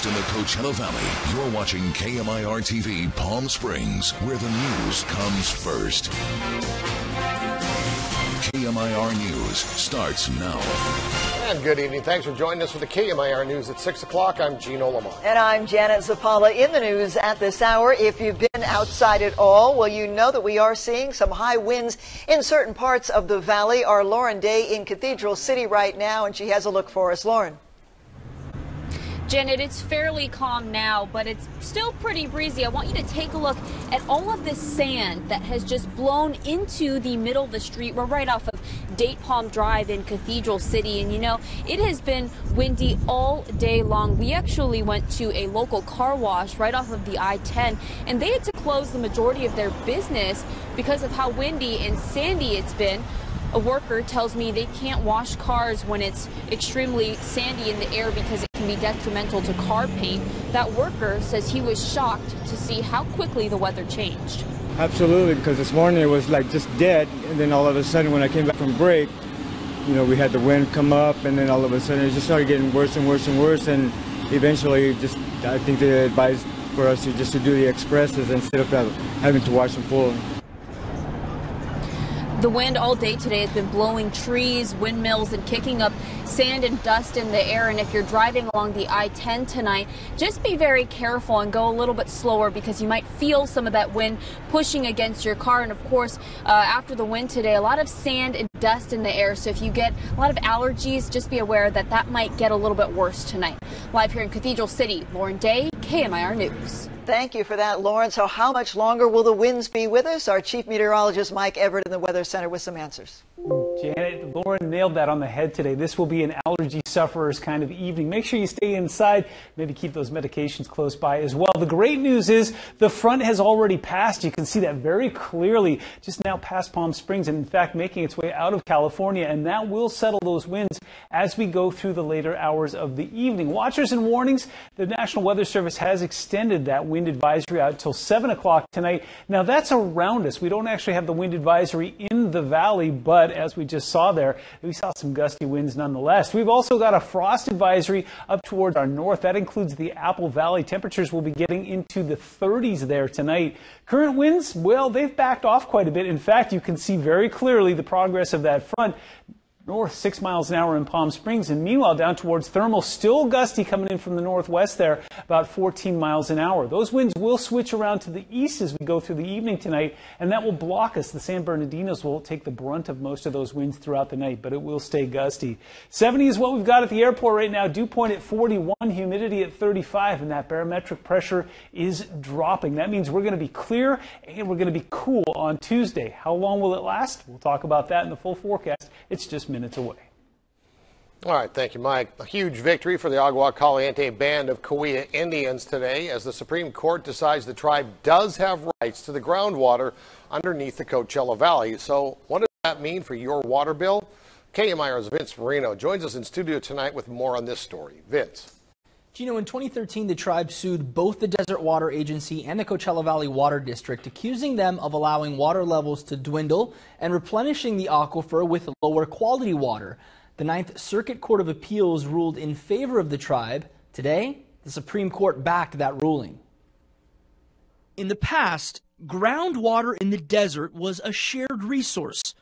coast in the Coachella Valley. You're watching KMIR TV Palm Springs, where the news comes first. KMIR News starts now. And good evening. Thanks for joining us for the KMIR News at 6 o'clock. I'm Gino Lamont. And I'm Janet Zapala. In the news at this hour, if you've been outside at all, well, you know that we are seeing some high winds in certain parts of the valley. Our Lauren Day in Cathedral City right now, and she has a look for us. Lauren. Janet, it's fairly calm now, but it's still pretty breezy. I want you to take a look at all of this sand that has just blown into the middle of the street. We're right off of Date Palm Drive in Cathedral City, and you know, it has been windy all day long. We actually went to a local car wash right off of the I-10, and they had to close the majority of their business because of how windy and sandy it's been. A worker tells me they can't wash cars when it's extremely sandy in the air because it can be detrimental to car paint. That worker says he was shocked to see how quickly the weather changed. Absolutely, because this morning it was like just dead, and then all of a sudden when I came back from break, you know, we had the wind come up, and then all of a sudden it just started getting worse and worse and worse, and eventually just I think they advised for us to just to do the expresses instead of having to wash them full. The wind all day today has been blowing trees, windmills, and kicking up sand and dust in the air. And if you're driving along the I-10 tonight, just be very careful and go a little bit slower because you might feel some of that wind pushing against your car. And of course, after the wind today, a lot of sand and dust in the air. So if you get a lot of allergies, just be aware that that might get a little bit worse tonight. Live here in Cathedral City, Lauren Day, KMIR News. Thank you for that, Lauren. So how much longer will the winds be with us? Our chief meteorologist, Mike Everett, in the Weather Center with some answers. Janet, Lauren nailed that on the head today. This will be an allergy sufferer's kind of evening. Make sure you stay inside. Maybe keep those medications close by as well. The great news is the front has already passed. You can see that very clearly just now past Palm Springs and, in fact, making its way out of California. And that will settle those winds as we go through the later hours of the evening. Watchers and warnings, the National Weather Service has extended that wind advisory out until 7 o'clock tonight. Now, that's around us. We don't actually have the wind advisory in the valley, but as we just saw there, we saw some gusty winds nonetheless. We've also got a frost advisory up towards our north. That includes the Apple Valley. Temperatures will be getting into the 30s there tonight. Current winds, well, they've backed off quite a bit. In fact, you can see very clearly the progress of that front. North 6 miles an hour in Palm Springs, and meanwhile down towards Thermal, still gusty coming in from the northwest there, about 14 miles an hour. Those winds will switch around to the east as we go through the evening tonight, and that will block us. The San Bernardinos will take the brunt of most of those winds throughout the night, but it will stay gusty. 70 is what we've got at the airport right now. Dew point at 41, humidity at 35, and that barometric pressure is dropping. That means we're going to be clear and we're going to be cool on Tuesday. How long will it last? We'll talk about that in the full forecast. It's just minutes away. All right, thank you, Mike. A huge victory for the Agua Caliente Band of Cahuilla Indians today as the Supreme Court decides the tribe does have rights to the groundwater underneath the Coachella Valley. So what does that mean for your water bill? KMIR's Vince Marino joins us in studio tonight with more on this story. Vince. Gino, in 2013, the tribe sued both the Desert Water Agency and the Coachella Valley Water District, accusing them of allowing water levels to dwindle and replenishing the aquifer with lower quality water. The Ninth Circuit Court of Appeals ruled in favor of the tribe. Today, the Supreme Court backed that ruling. In the past, groundwater in the desert was a shared resource,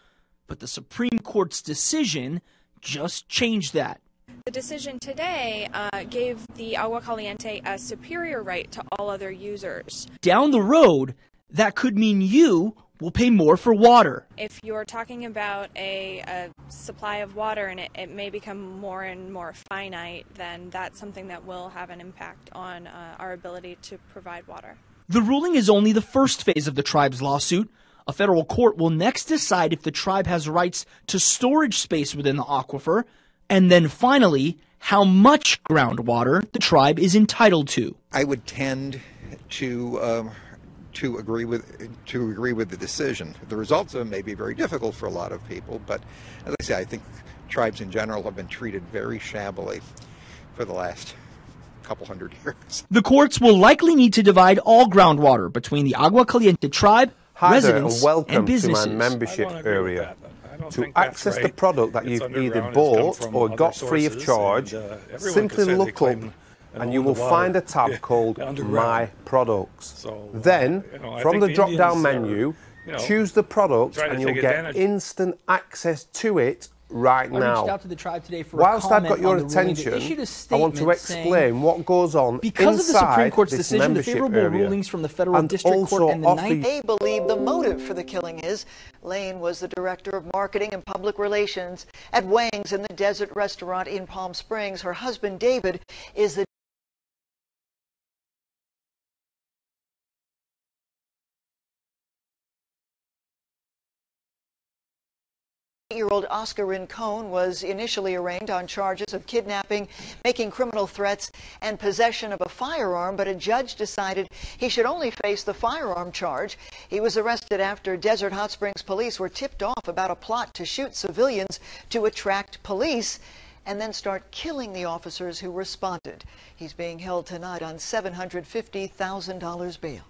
but the Supreme Court's decision just changed that. The decision today gave the Agua Caliente a superior right to all other users. Down the road, that could mean you will pay more for water. If you're talking about a supply of water and it may become more and more finite, then that's something that will have an impact on our ability to provide water. The ruling is only the first phase of the tribe's lawsuit. A federal court will next decide if the tribe has rights to storage space within the aquifer, and then finally, how much groundwater the tribe is entitled to. I would tend to agree with the decision. The results of it may be very difficult for a lot of people, but as I say, I think tribes in general have been treated very shabbily for the last couple hundred years. The courts will likely need to divide all groundwater between the Agua Caliente tribe, residents, and businesses. To my membership area. To access the product that you've either bought or got free of charge, simply look up and you will find a tab called My Products. So, then, from the drop-down menu, choose the product trying to and you'll take get advantage. instant access to it right I now. reached out to the tribe today for Whilst a I've comment got your on the ruling. They attention, issued a I want to statement explain saying, what goes on because of the Supreme inside Court's this decision, the membership favorable area, rulings from the federal and district court also and the offer ninth. They believe the motive for the killing is Lane was the director of marketing and public relations at Wang's in the Desert Restaurant in Palm Springs. Her husband, David, is the Eight-year-old Oscar Rincon was initially arraigned on charges of kidnapping, making criminal threats, and possession of a firearm, but a judge decided he should only face the firearm charge. He was arrested after Desert Hot Springs police were tipped off about a plot to shoot civilians to attract police and then start killing the officers who responded. He's being held tonight on $750,000 bail.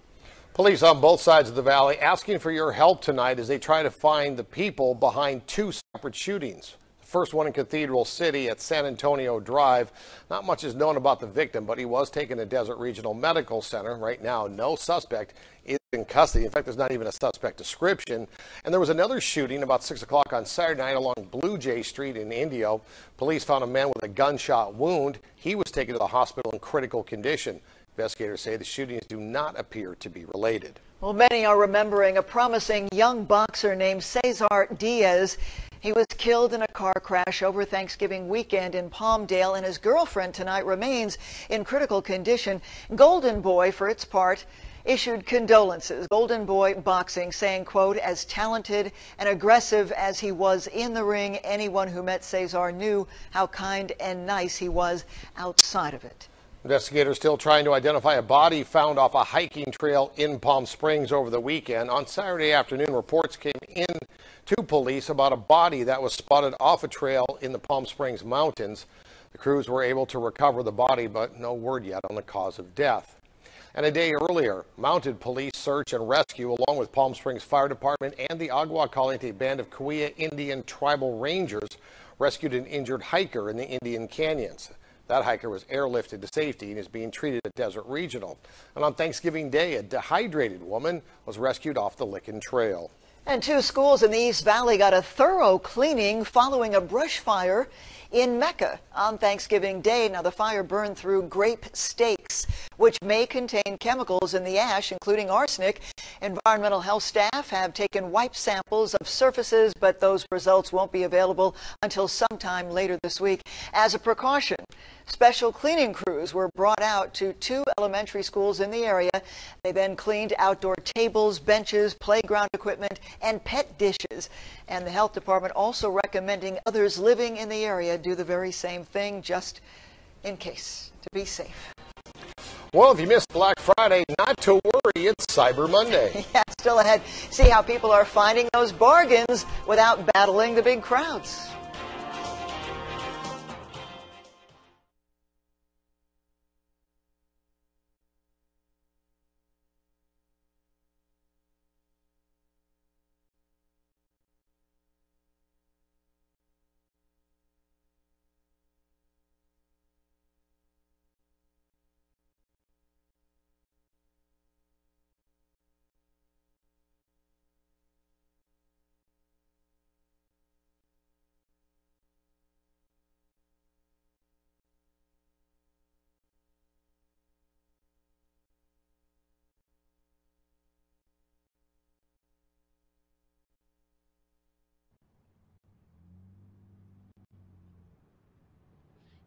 Police on both sides of the valley asking for your help tonight as they try to find the people behind two separate shootings. The first one in Cathedral City at San Antonio Drive. Not much is known about the victim, but he was taken to Desert Regional Medical Center. Right now, no suspect is in custody. In fact, there's not even a suspect description. And there was another shooting about 6 o'clock on Saturday night along Blue Jay Street in Indio. Police found a man with a gunshot wound. He was taken to the hospital in critical condition. Investigators say the shootings do not appear to be related. Well, many are remembering a promising young boxer named Cesar Diaz. He was killed in a car crash over Thanksgiving weekend in Palmdale, and his girlfriend tonight remains in critical condition. Golden Boy, for its part, issued condolences. Golden Boy Boxing saying, quote, as talented and aggressive as he was in the ring, anyone who met Cesar knew how kind and nice he was outside of it. Investigators still trying to identify a body found off a hiking trail in Palm Springs over the weekend. On Saturday afternoon, reports came in to police about a body that was spotted off a trail in the Palm Springs mountains. The crews were able to recover the body, but no word yet on the cause of death. And a day earlier, mounted police search and rescue along with Palm Springs Fire Department and the Agua Caliente Band of Cahuilla Indian Tribal Rangers rescued an injured hiker in the Indian Canyons. That hiker was airlifted to safety and is being treated at Desert Regional. And on Thanksgiving Day, a dehydrated woman was rescued off the Lickin' Trail. And two schools in the East Valley got a thorough cleaning following a brush fire in Mecca on Thanksgiving Day. Now, the fire burned through grape stakes, which may contain chemicals in the ash, including arsenic. Environmental health staff have taken wipe samples of surfaces, but those results won't be available until sometime later this week. As a precaution, special cleaning crews were brought out to two elementary schools in the area. They then cleaned outdoor tables, benches, playground equipment, and pet dishes. And the health department also recommending others living in the area do the very same thing, just in case, to be safe. Well, if you missed Black Friday, not to worry, it's Cyber Monday. Yeah, still ahead. See how people are finding those bargains without battling the big crowds.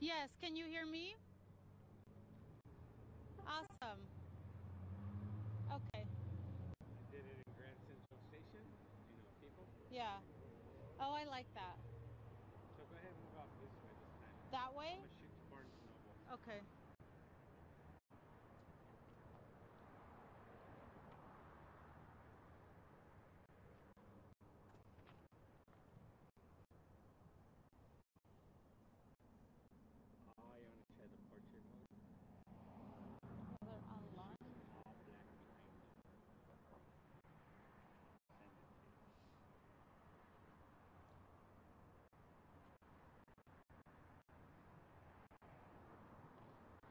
Yes, can you hear me? Awesome. Okay. I did it in Grand Central Station. You know, people. Yeah. Oh, I like that. So go ahead and move off this way this time. That way? I'm gonna shoot to Barnes and Noble. Okay. Oh, you wanna try the portrait mode? They're online. All black behind you.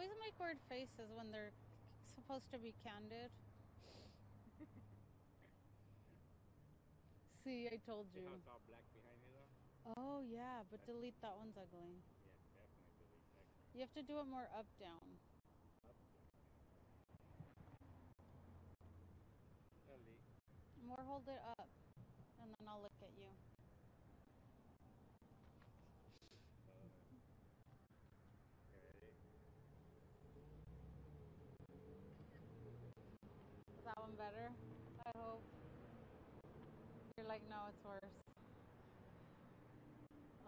guys make weird faces when they're supposed to be candid. See, I told you. The house all black behind you though? Oh yeah, but delete that one's ugly. Yeah, definitely delete that. You have to do it more up down. Delete. More hold it up, and then I'll look at you. Is that one better? I hope. You're like, no, it's worse.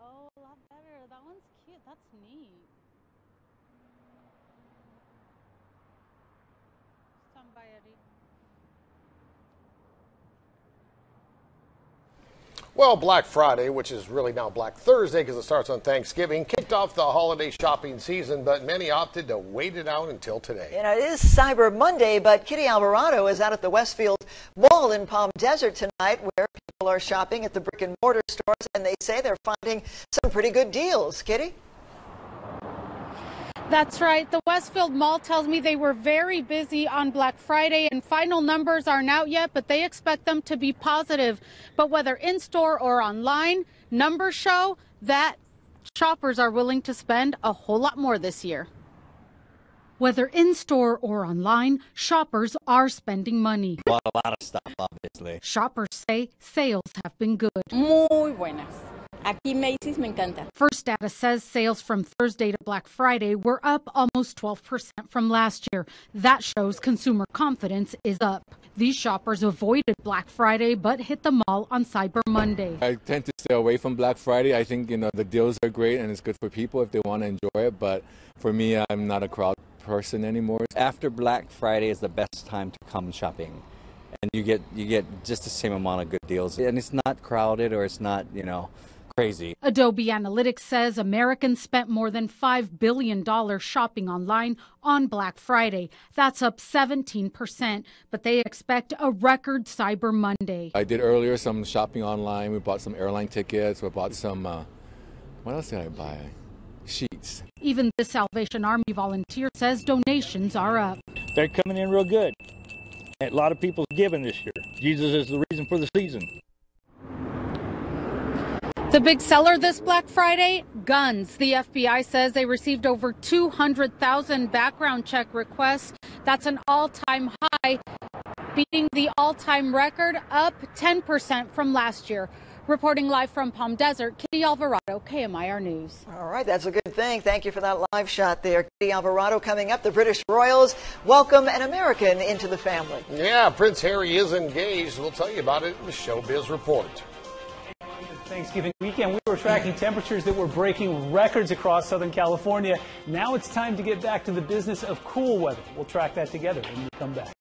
Oh, a lot better. That one's cute. That's neat. Stand by, Eddie. Well, Black Friday, which is really now Black Thursday because it starts on Thanksgiving, kicked off the holiday shopping season, but many opted to wait it out until today. You know, it is Cyber Monday, but Kitty Alvarado is out at the Westfield Mall in Palm Desert tonight where people are shopping at the brick and mortar stores, and they say they're finding some pretty good deals. Kitty? That's right. The Westfield Mall tells me they were very busy on Black Friday, and final numbers aren't out yet, but they expect them to be positive. But whether in-store or online, numbers show that shoppers are willing to spend a whole lot more this year. Whether in-store or online, shoppers are spending money. Bought a lot of stuff, obviously. Shoppers say sales have been good. Muy buenas. Aquí Macy's me encanta. First data says sales from Thursday to Black Friday were up almost 12% from last year. That shows consumer confidence is up. These shoppers avoided Black Friday but hit the mall on Cyber Monday. I tend to stay away from Black Friday. I think, the deals are great and it's good for people if they want to enjoy it. But for me, I'm not a crowd person anymore. After Black Friday is the best time to come shopping. And you get just the same amount of good deals. And it's not crowded or it's not, crazy. Adobe Analytics says Americans spent more than $5 billion shopping online on Black Friday. That's up 17%, but they expect a record Cyber Monday. I did earlier some shopping online. We bought some airline tickets. We bought some, what else did I buy? Sheets. Even the Salvation Army volunteer says donations are up. They're coming in real good. A lot of people's giving this year. Jesus is the reason for the season. The big seller this Black Friday, guns. The FBI says they received over 200,000 background check requests. That's an all-time high, beating the all-time record, up 10% from last year. Reporting live from Palm Desert, Kitty Alvarado, KMIR News. All right, that's a good thing. Thank you for that live shot there. Kitty Alvarado coming up. The British Royals welcome an American into the family. Yeah, Prince Harry is engaged. We'll tell you about it in the Showbiz Report. Thanksgiving weekend, we were tracking temperatures that were breaking records across Southern California. Now it's time to get back to the business of cool weather. We'll track that together when we come back.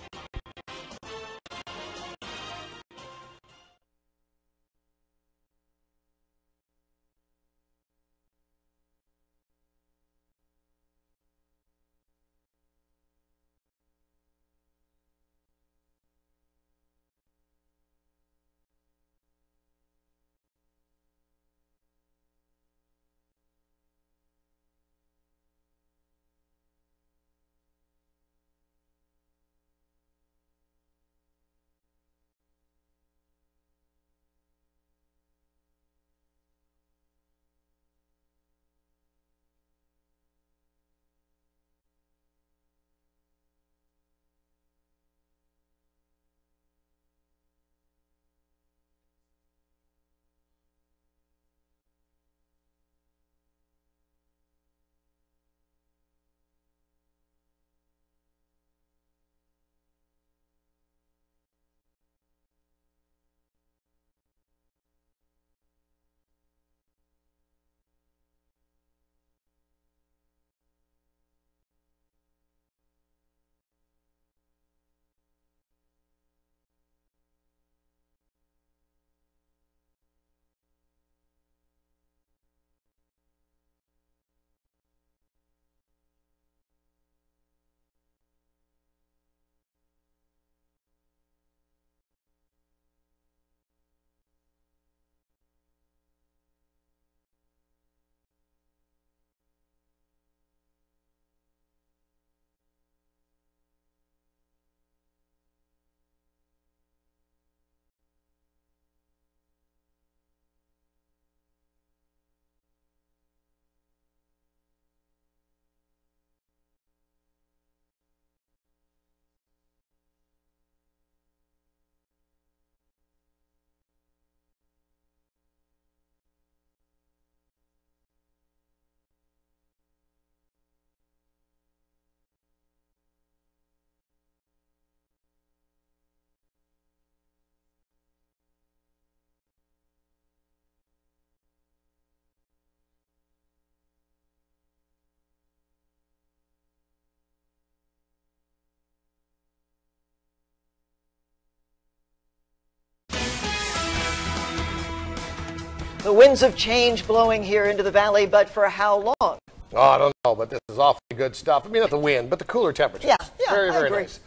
The winds of change blowing here into the valley, but for how long? Oh, I don't know, but this is awfully good stuff. I mean, not the wind, but the cooler temperatures. Yeah, very, I very agree. nice.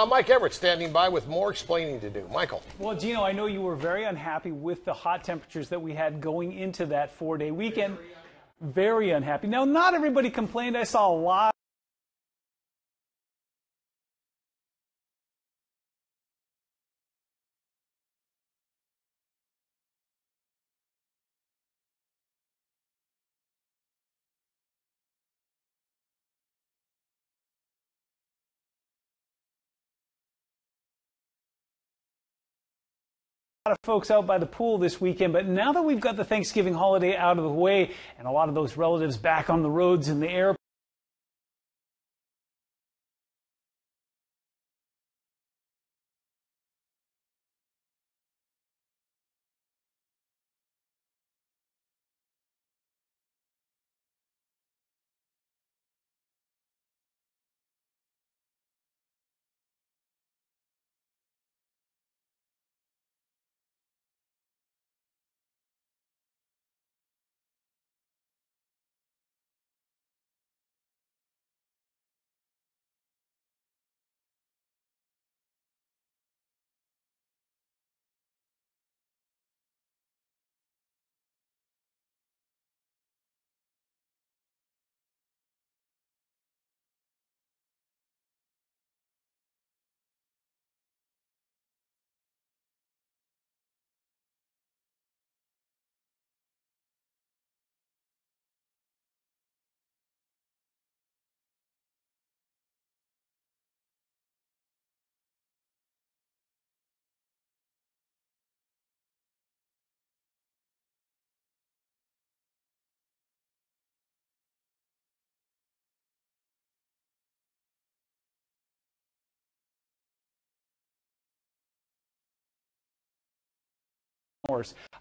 Mike Everett standing by with more explaining to do. Michael. Well, Gino, I know you were very unhappy with the hot temperatures that we had going into that four-day weekend. Very unhappy. Now, not everybody complained. I saw a lot of folks out by the pool this weekend, but now that we've got the Thanksgiving holiday out of the way and a lot of those relatives back on the roads in the air,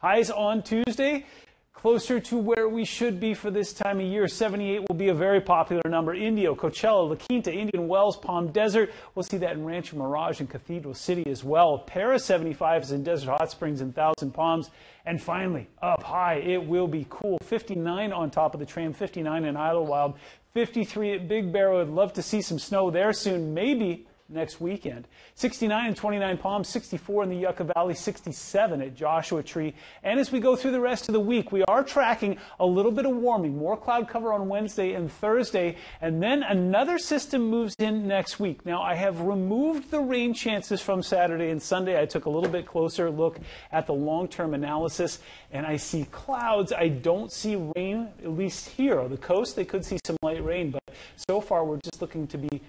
highs on Tuesday, closer to where we should be for this time of year. 78 will be a very popular number. Indio, Coachella, La Quinta, Indian Wells, Palm Desert. We'll see that in Rancho Mirage and Cathedral City as well. Paris 75 is in Desert Hot Springs and Thousand Palms. And finally, up high, it will be cool. 59 on top of the tram, 59 in Idlewild, 53 at Big Barrow. I'd love to see some snow there soon, maybe next weekend. 69 and 29 Palms, 64 in the Yucca Valley, 67 at Joshua Tree. And as we go through the rest of the week, we are tracking a little bit of warming, more cloud cover on Wednesday and Thursday, and then another system moves in next week. Now, I have removed the rain chances from Saturday and Sunday. I took a little bit closer look at the long-term analysis, and I see clouds. I don't see rain, at least here on the coast. They could see some light rain, but so far we're just looking to be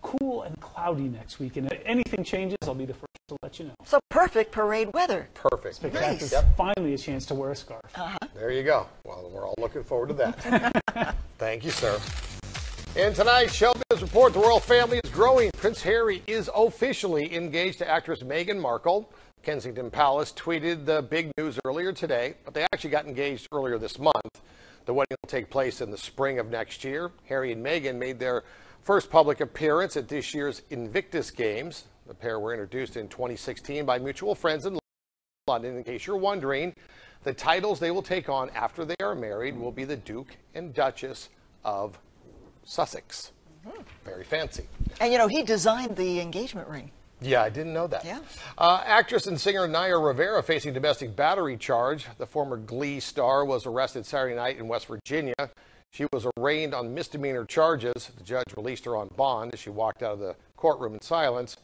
cool and cloudy next week, and if anything changes, I'll be the first to let you know. So perfect parade weather. Perfect. Spectacular. Nice. Yep. Finally a chance to wear a scarf. There you go. Well, we're all looking forward to that. Thank you, sir. In tonight's Showbiz Report, the royal family is growing. Prince Harry is officially engaged to actress Meghan Markle. Kensington Palace tweeted the big news earlier today, but they actually got engaged earlier this month. The wedding will take place in the spring of next year. Harry and Meghan made their first public appearance at this year's Invictus Games. The pair were introduced in 2016 by mutual friends in London. In case you're wondering, the titles they will take on after they are married will be the Duke and Duchess of Sussex. Very fancy. And you know, he designed the engagement ring. Yeah, I didn't know that. Yeah. Actress and singer Naya Rivera facing domestic battery charge. The former Glee star was arrested Saturday night in West Virginia. She was arraigned on misdemeanor charges. The judge released her on bond as she walked out of the courtroom in silence.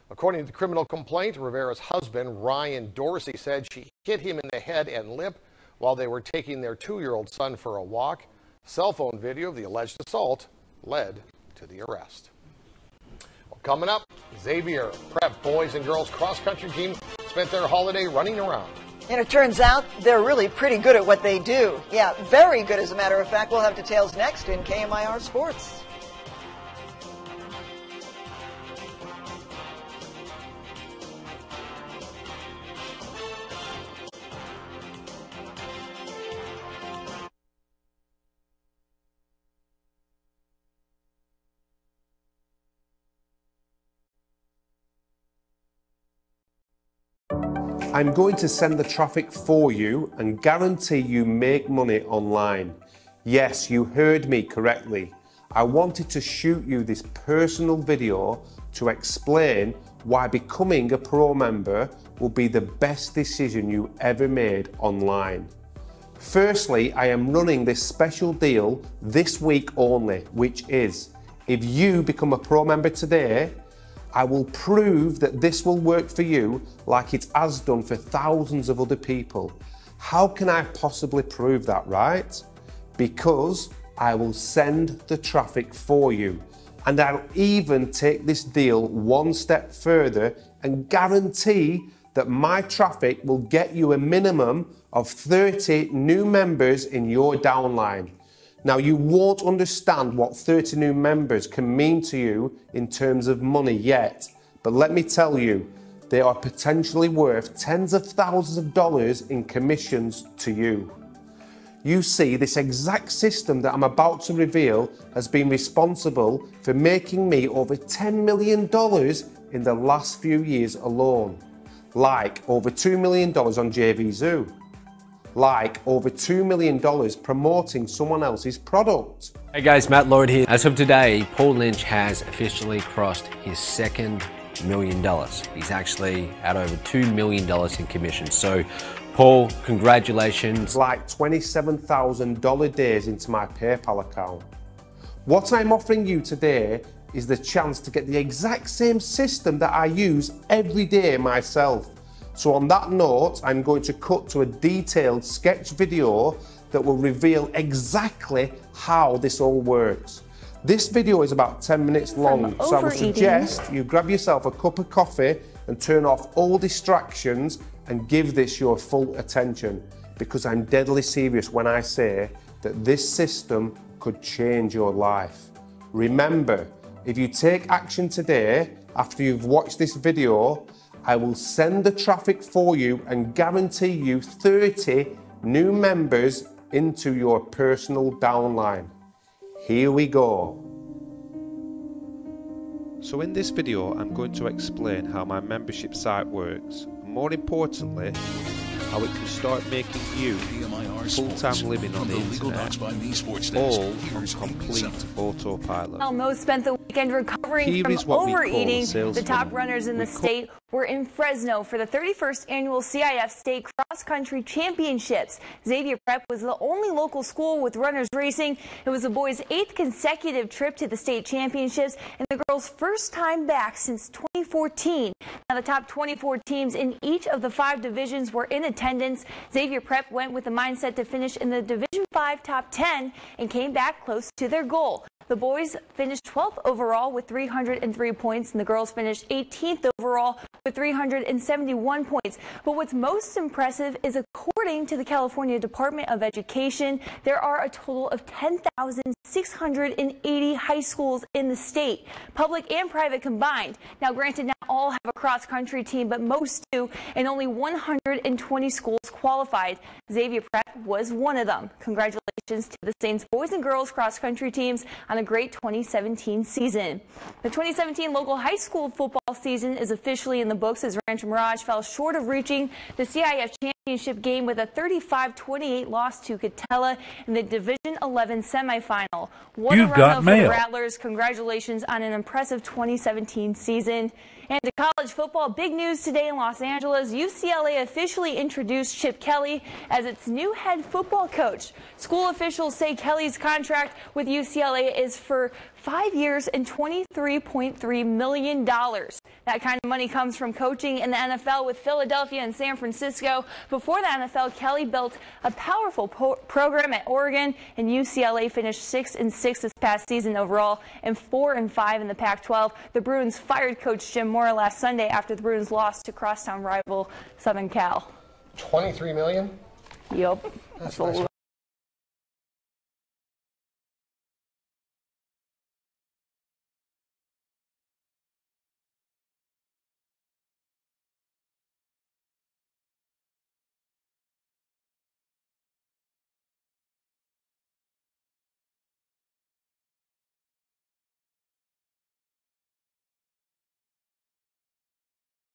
According to the criminal complaint, Rivera's husband, Ryan Dorsey, said she hit him in the head and lip while they were taking their 2-year-old son for a walk. Cell phone video of the alleged assault led to the arrest. Well, coming up, Xavier Prep boys and girls cross-country team spent their holiday running around. And it turns out they're really pretty good at what they do. Yeah, very good, as a matter of fact. We'll have details next in KMIR Sports. I'm going to send the traffic for you and guarantee you make money online. Yes, you heard me correctly. I wanted to shoot you this personal video to explain why becoming a pro member will be the best decision you ever made online. Firstly, I am running this special deal this week only, which is, if you become a pro member today, I will prove that this will work for you like it has done for thousands of other people. How can I possibly prove that, right? Because I will send the traffic for you. And I'll even take this deal one step further and guarantee that my traffic will get you a minimum of 30 new members in your downline. Now, you won't understand what 30 new members can mean to you in terms of money yet, but let me tell you, they are potentially worth tens of thousands of dollars in commissions to you. You see, this exact system that I'm about to reveal has been responsible for making me over $10 million in the last few years alone. Like over $2 million on JV Zoo. Like over $2 million promoting someone else's product. Hey guys, Matt Lord here. As of today, Paul Lynch has officially crossed his second $1 million. He's actually at over $2 million in commissions. So Paul, congratulations. Like $27,000 days into my PayPal account. What I'm offering you today is the chance to get the exact same system that I use every day myself. So on that note, I'm going to cut to a detailed sketch video that will reveal exactly how this all works. This video is about 10 minutes long, so I would suggest you grab yourself a cup of coffee and turn off all distractions and give this your full attention, because I'm deadly serious when I say that this system could change your life. Remember, if you take action today, after you've watched this video, I will send the traffic for you and guarantee you 30 new members into your personal downline. Here we go. So in this video, I'm going to explain how my membership site works. More importantly, how it can start making you full-time living on the internet, all on complete autopilot. Mo spent the weekend recovering from overeating. The top runners in the state were in Fresno for the 31st annual CIF State Cross Country Championships. Xavier Prep was the only local school with runners racing. It was the boys' 8th consecutive trip to the state championships and the girls' first time back since 2014. Now, the top 24 teams in each of the 5 divisions were in attendance. Xavier Prep went with the mindset to finish in the Division 5 top 10 and came back close to their goal. The boys finished 12th overall with 303 points, and the girls finished 18th overall with 371 points. But what's most impressive is, according to the California Department of Education, there are a total of 10,680 high schools in the state, public and private combined. Now, granted, not all have a cross-country team, but most do, and only 120 schools qualified. Xavier Prep was one of them. Congratulations to the Saints boys and girls cross-country teams on a great 2017 season. The 2017 local high school football season is officially in the books as Rancho Mirage fell short of reaching the CIF championship game with a 35-28 loss to Coachella in the Division 11 semifinal. What a run for the Rattlers. Congratulations on an impressive 2017 season. And to college football, big news today in Los Angeles. UCLA officially introduced Chip Kelly as its new head football coach. School officials say Kelly's contract with UCLA is for 5 years and $23.3 million. That kind of money comes from coaching in the NFL with Philadelphia and San Francisco. Before the NFL, Kelly built a powerful program at Oregon, and UCLA finished 6-6 this past season overall and 4-5 in the Pac-12. The Bruins fired Coach Jim Mora last Sunday after the Bruins lost to crosstown rival Southern Cal. $23 million? Yep. That's nice.